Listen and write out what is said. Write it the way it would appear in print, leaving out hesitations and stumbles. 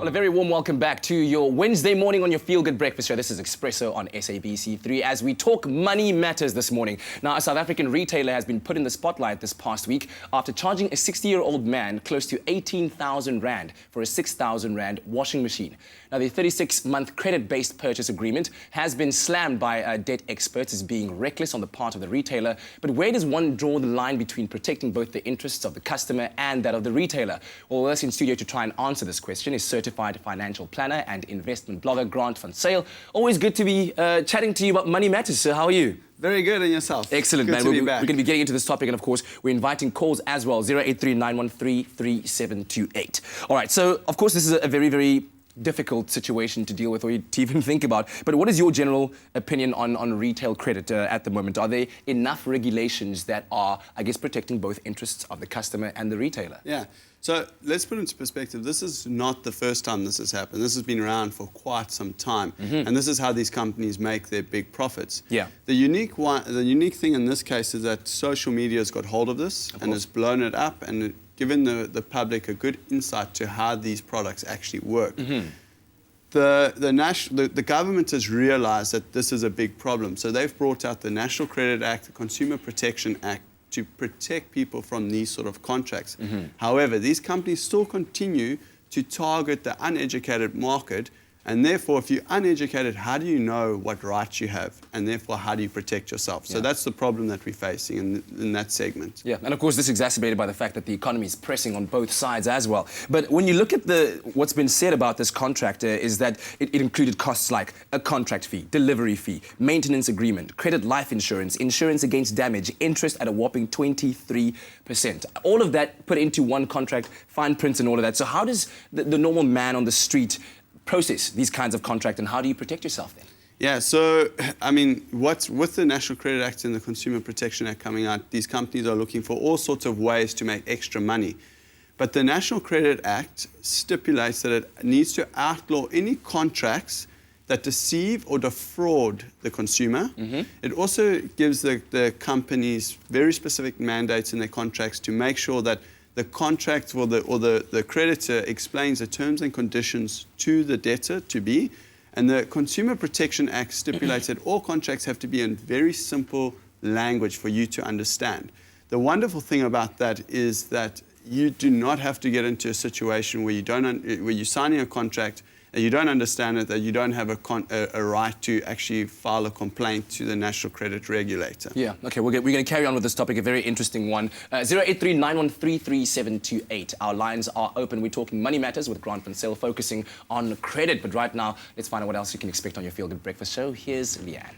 Well, a very warm welcome back to your Wednesday morning on your Feel Good Breakfast Show. This is Expresso on SABC3 as we talk money matters this morning. Now, a South African retailer has been put in the spotlight this past week after charging a 60-year-old man close to 18,000 Rand for a 6,000 Rand washing machine. Now, the 36-month credit-based purchase agreement has been slammed by debt experts as being reckless on the part of the retailer. But where does one draw the line between protecting both the interests of the customer and that of the retailer? Well, with us in studio to try and answer this question is certified financial planner and investment blogger Grant van Zyl. Always good to be chatting to you about money matters. So how are you? Very good, and yourself? Excellent, good man. We're going to be getting into this topic, and of course, we're inviting calls as well. 083-913-3728. All right, so of course, this is a very, very difficult situation to deal with or to even think about. But what is your general opinion on retail credit at the moment? Are there enough regulations that are, I guess, protecting both interests of the customer and the retailer? Yeah. So let's put it into perspective. This is not the first time this has happened. This has been around for quite some time. And this is how these companies make their big profits. Yeah. The unique thing in this case is that social media has got hold of this and has blown it up and given the public a good insight to how these products actually work. The government has realized that this is a big problem. So they've brought out the National Credit Act, the Consumer Protection Act, to protect people from these sort of contracts. However, these companies still continue to target the uneducated market, and therefore, if you're uneducated, how do you know what rights you have? And therefore, how do you protect yourself? So that's the problem that we're facing in that segment. Yeah, and of course, this is exacerbated by the fact that the economy is pressing on both sides as well. But when you look at what's been said about this contract is that it included costs like a contract fee, delivery fee, maintenance agreement, credit life insurance, insurance against damage, interest at a whopping 23%. All of that put into one contract, fine print and all of that. So how does the normal man on the street process these kinds of contracts, and how do you protect yourself then? Yeah, so, I mean, with the National Credit Act and the Consumer Protection Act coming out, these companies are looking for all sorts of ways to make extra money. But the National Credit Act stipulates that it needs to outlaw any contracts that deceive or defraud the consumer. It also gives the companies very specific mandates in their contracts to make sure that the contract or the creditor explains the terms and conditions to the debtor to be. And the Consumer Protection Act stipulates that all contracts have to be in very simple language for you to understand. The wonderful thing about that is that you do not have to get into a situation where you're signing a contract and you don't understand it, that you don't have a right to actually file a complaint to the National Credit Regulator. Yeah, okay, we're going to carry on with this topic, a very interesting one. 083-913-3728. Our lines are open. We're talking money matters with Grant van Zyl, focusing on credit. But right now, let's find out what else you can expect on your Feel Good Breakfast Show. Here's Leigh-anne.